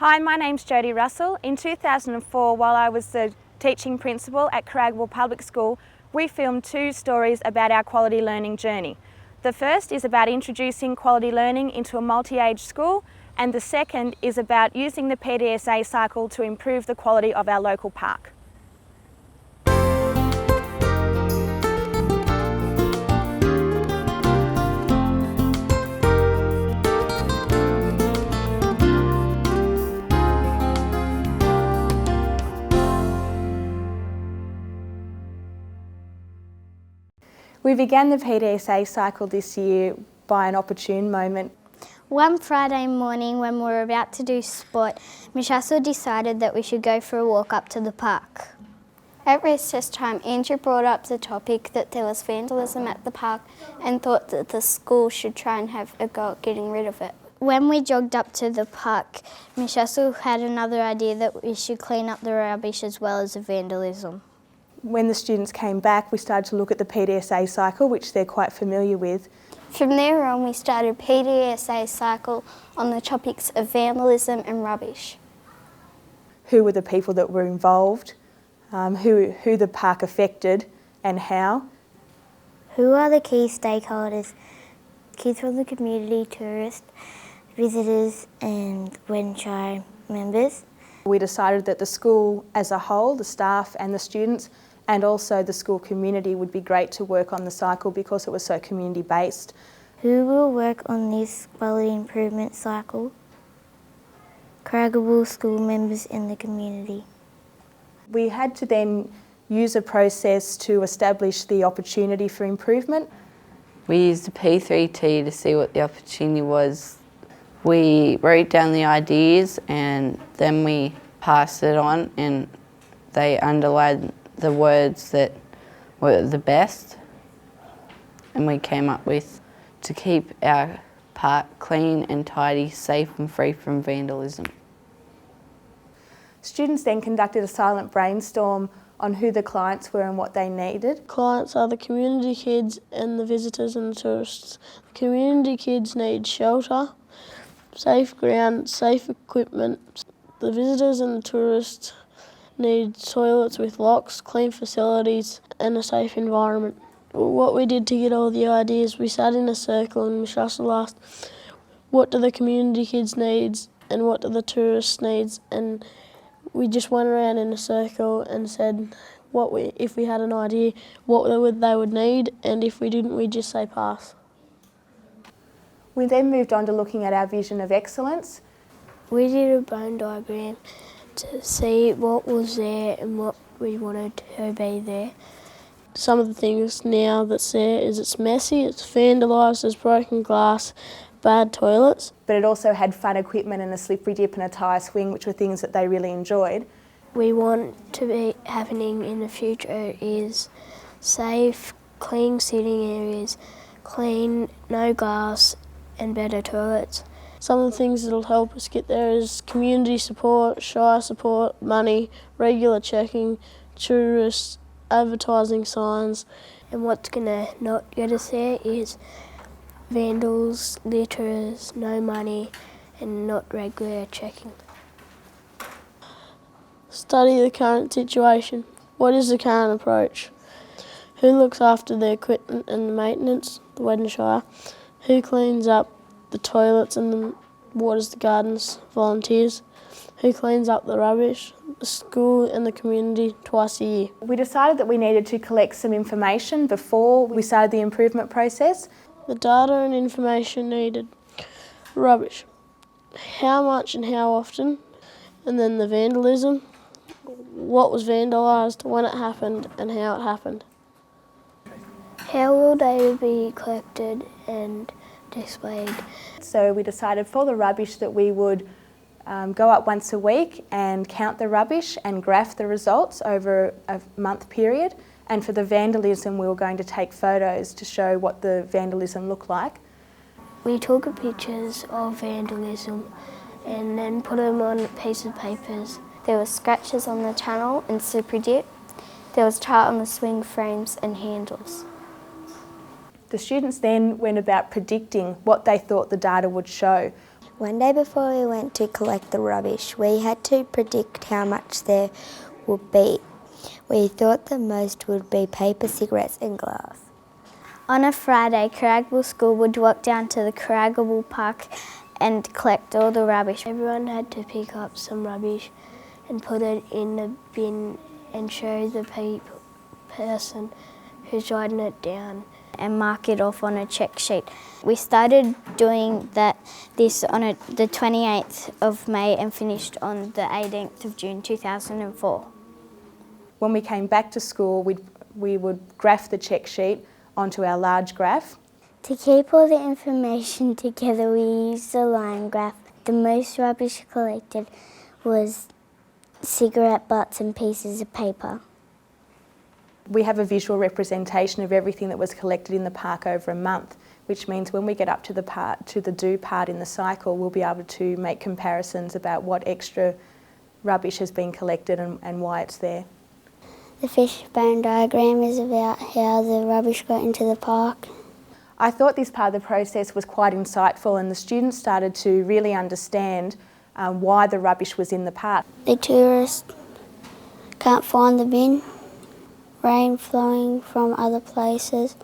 Hi, my name's Jodie Russell. In 2004, while I was the teaching principal at Caragabal Public School, we filmed 2 stories about our quality learning journey. The first is about introducing quality learning into a multi-age school, and the second is about using the PDSA cycle to improve the quality of our local park. We began the PDSA cycle this year by an opportune moment. One Friday morning when we were about to do sport, Miss Russell decided that we should go for a walk up to the park. At recess time, Andrew brought up the topic that there was vandalism at the park and thought that the school should try and have a go at getting rid of it. When we jogged up to the park, Miss Russell had another idea that we should clean up the rubbish as well as the vandalism. When the students came back, we started to look at the PDSA cycle, which they're quite familiar with. From there on, we started PDSA Cycle on the topics of vandalism and rubbish. Who were the people that were involved, who the park affected and how. Who are the key stakeholders? Kids from the community, tourists, visitors and Wenshire members. We decided that the school as a whole, the staff and the students, and also the school community would be great to work on the cycle because it was so community based. Who will work on this quality improvement cycle? Caragabal school members in the community. We had to then use a process to establish the opportunity for improvement. We used a P3T to see what the opportunity was. We wrote down the ideas and then we passed it on, and they underlined the words that were the best, and we came up with to keep our park clean and tidy, safe and free from vandalism. Students then conducted a silent brainstorm on who the clients were and what they needed. Clients are the community kids and the visitors and the tourists. The community kids need shelter, safe ground, safe equipment. The visitors and the tourists need toilets with locks, clean facilities and a safe environment. What we did to get all the ideas, we sat in a circle and Miss Russell asked, what do the community kids need and what do the tourists need? And we just went around in a circle and said if we had an idea, what they would need, and if we didn't, we'd just say pass. We then moved on to looking at our vision of excellence. We did a bone diagram to see what was there and what we wanted to be there. Some of the things now that's there is it's messy, it's vandalised, there's broken glass, bad toilets. But it also had fun equipment and a slippery dip and a tyre swing, which were things that they really enjoyed. We want to be happening in the future is safe, clean sitting areas, clean, no glass and better toilets. Some of the things that'll help us get there is community support, shire support, money, regular checking, tourists, advertising signs. And what's going to not get us there is vandals, litterers, no money and not regular checking. Study the current situation. What is the current approach? Who looks after the equipment and the maintenance, the Wenshire? Who cleans up the toilets and the waters the gardens, volunteers? Who cleans up the rubbish? The school and the community twice a year. We decided that we needed to collect some information before we started the improvement process. The data and information needed. Rubbish. How much and how often? And then the vandalism. What was vandalised, when it happened and how it happened. How will they be collected and displayed? So we decided for the rubbish that we would go up once a week and count the rubbish and graph the results over a month period. And for the vandalism, we were going to take photos to show what the vandalism looked like. We took pictures of vandalism and then put them on a piece of papers. There were scratches on the tunnel and slippery dip. There was tar on the swing frames and handles. The students then went about predicting what they thought the data would show. One day before we went to collect the rubbish, we had to predict how much there would be. We thought the most would be paper, cigarettes and glass. On a Friday, Caragabal School would walk down to the Caragabal Park and collect all the rubbish. Everyone had to pick up some rubbish and put it in the bin and show the person who's writing it down and mark it off on a check sheet. We started doing this on the 28th of May and finished on the 18th of June 2004. When we came back to school, we would graph the check sheet onto our large graph. To keep all the information together, we used a line graph. The most rubbish collected was cigarette butts and pieces of paper. We have a visual representation of everything that was collected in the park over a month, which means when we get up to the do part in the cycle, we'll be able to make comparisons about what extra rubbish has been collected and why it's there. The fishbone diagram is about how the rubbish got into the park. I thought this part of the process was quite insightful, and the students started to really understand why the rubbish was in the park. The tourists can't find the bin, rain flowing from other places,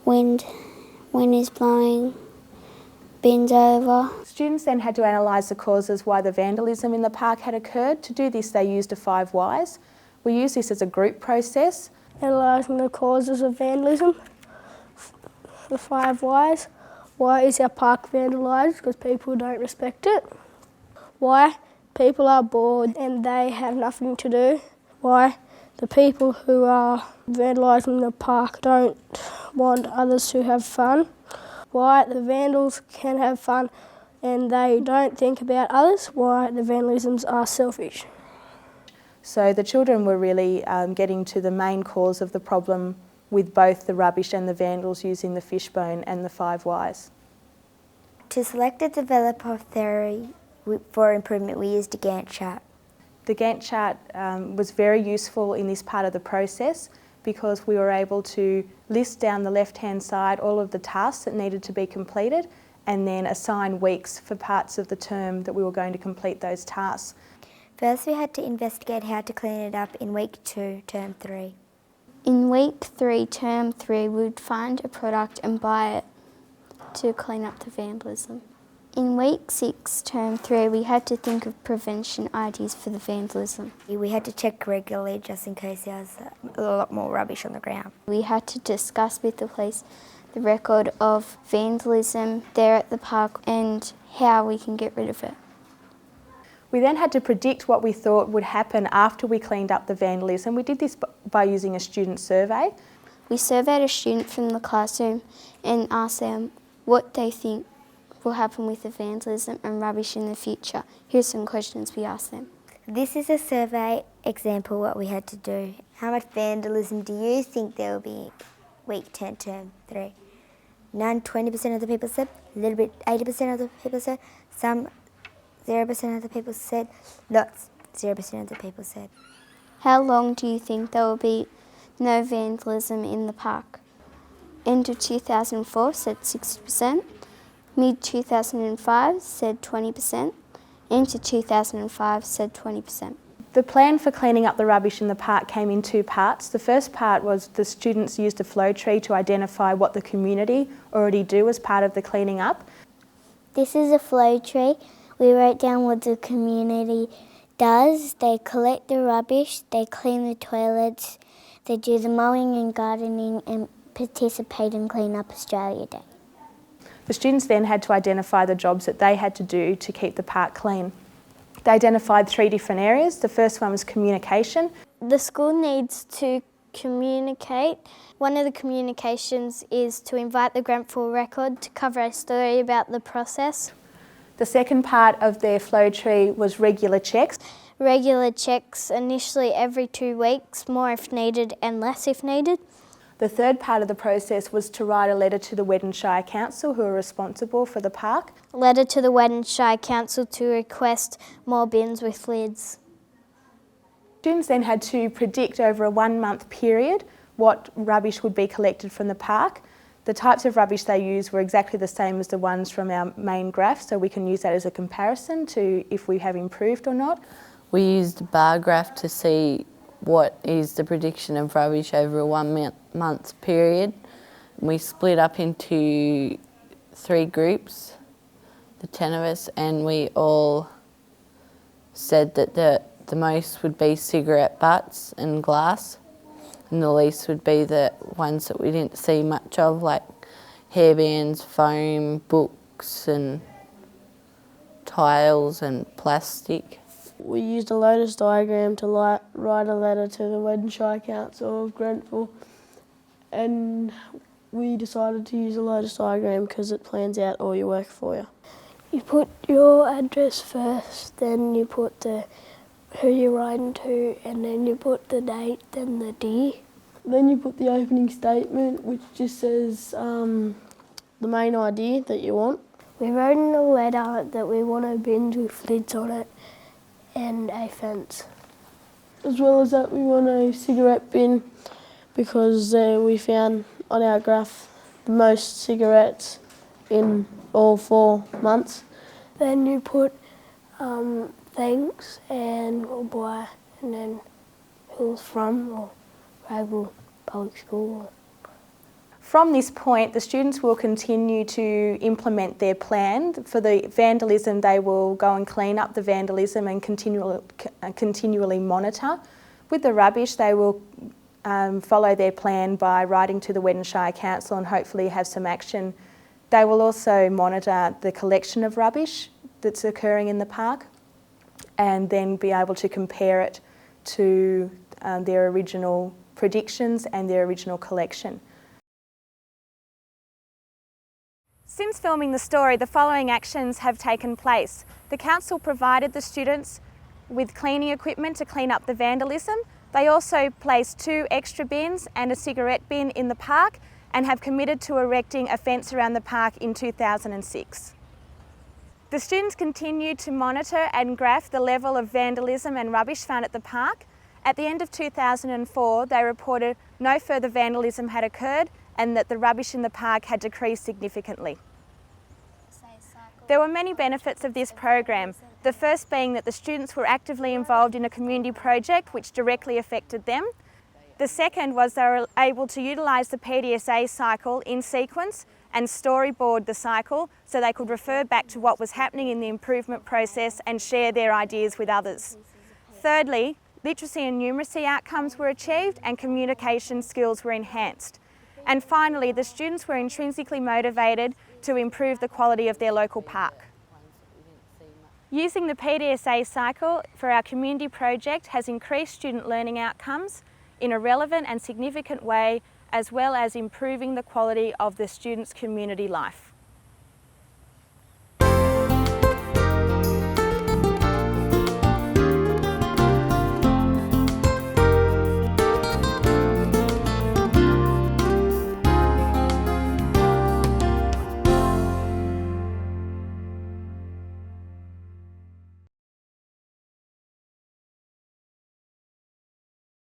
wind is blowing bins over. Students then had to analyse the causes why the vandalism in the park had occurred. To do this, they used the 5 whys. We use this as a group process. Analysing the causes of vandalism, the 5 whys. Why is our park vandalised? Because people don't respect it. Why? People are bored and they have nothing to do. Why? The people who are vandalising the park don't want others to have fun. Why? The vandals can have fun and they don't think about others. Why? The vandalisms are selfish. So the children were really getting to the main cause of the problem with both the rubbish and the vandals using the fishbone and the 5 whys. To select a developer theory for improvement, we used a Gantt chart. The Gantt chart was very useful in this part of the process because we were able to list down the left-hand side all of the tasks that needed to be completed and then assign weeks for parts of the term that we were going to complete those tasks. First, we had to investigate how to clean it up in week 2, term 3. In week 3, term 3, we would find a product and buy it to clean up the vandalism. In week 6, term 3, we had to think of prevention ideas for the vandalism. We had to check regularly just in case there was a lot more rubbish on the ground. We had to discuss with the police the record of vandalism there at the park and how we can get rid of it. We then had to predict what we thought would happen after we cleaned up the vandalism. We did this by using a student survey. We surveyed a student from the classroom and asked them what they think will happen with the vandalism and rubbish in the future. Here's some questions we asked them. This is a survey example what we had to do. How much vandalism do you think there will be week 10, term 3? None, 20% of the people said, a little bit, 80% of the people said, some 0% of the people said, lots, 0% of the people said. How long do you think there will be no vandalism in the park? End of 2004 said 60%. Mid-2005 said 20%, into 2005 said 20%. The plan for cleaning up the rubbish in the park came in 2 parts. The first part was the students used a flow tree to identify what the community already do as part of the cleaning up. This is a flow tree. We wrote down what the community does. They collect the rubbish, they clean the toilets, they do the mowing and gardening and participate in Clean Up Australia Day. The students then had to identify the jobs that they had to do to keep the park clean. They identified 3 different areas. The first one was communication. The school needs to communicate. One of the communications is to invite the Grenfell Record to cover a story about the process. The second part of their flow tree was regular checks. Regular checks initially every 2 weeks, more if needed and less if needed. The third part of the process was to write a letter to the Weddenshire Council, who are responsible for the park. A letter to the Weddenshire Council to request more bins with lids. Students then had to predict over a 1-month period what rubbish would be collected from the park. The types of rubbish they used were exactly the same as the ones from our main graph, so we can use that as a comparison to if we have improved or not. We used a bar graph to see what is the prediction of rubbish over a 1 month period. We split up into 3 groups, the 10 of us, and we all said that the most would be cigarette butts and glass, and the least would be the ones that we didn't see much of, like hairbands, foam, books and tiles and plastic. We used a lotus diagram to write a letter to the Wednesday Council of Grenfell, and we decided to use a lotus diagram because it plans out all your work for you. You put your address first, then you put who you're writing to, and then you put the date, then the year. Then you put the opening statement, which just says the main idea that you want. We wrote in the letter that we want a bin with lids on it and a fence. As well as that, we want a cigarette bin because we found on our graph the most cigarettes in all 4 months. Then you put thanks and why, and then who it's from, or Caragabal Public School. From this point, the students will continue to implement their plan. For the vandalism, they will go and clean up the vandalism and continually monitor. With the rubbish, they will follow their plan by writing to the Wednesday Council and hopefully have some action. They will also monitor the collection of rubbish that's occurring in the park and then be able to compare it to their original predictions and their original collection. Since filming the story, the following actions have taken place. The council provided the students with cleaning equipment to clean up the vandalism. They also placed 2 extra bins and a cigarette bin in the park and have committed to erecting a fence around the park in 2006. The students continued to monitor and graph the level of vandalism and rubbish found at the park. At the end of 2004, they reported no further vandalism had occurred and that the rubbish in the park had decreased significantly. There were many benefits of this program, the first being that the students were actively involved in a community project which directly affected them. The second was they were able to utilise the PDSA cycle in sequence and storyboard the cycle so they could refer back to what was happening in the improvement process and share their ideas with others. Thirdly, literacy and numeracy outcomes were achieved and communication skills were enhanced. And finally, the students were intrinsically motivated to improve the quality of their local park. Using the PDSA cycle for our community project has increased student learning outcomes in a relevant and significant way, as well as improving the quality of the students' community life.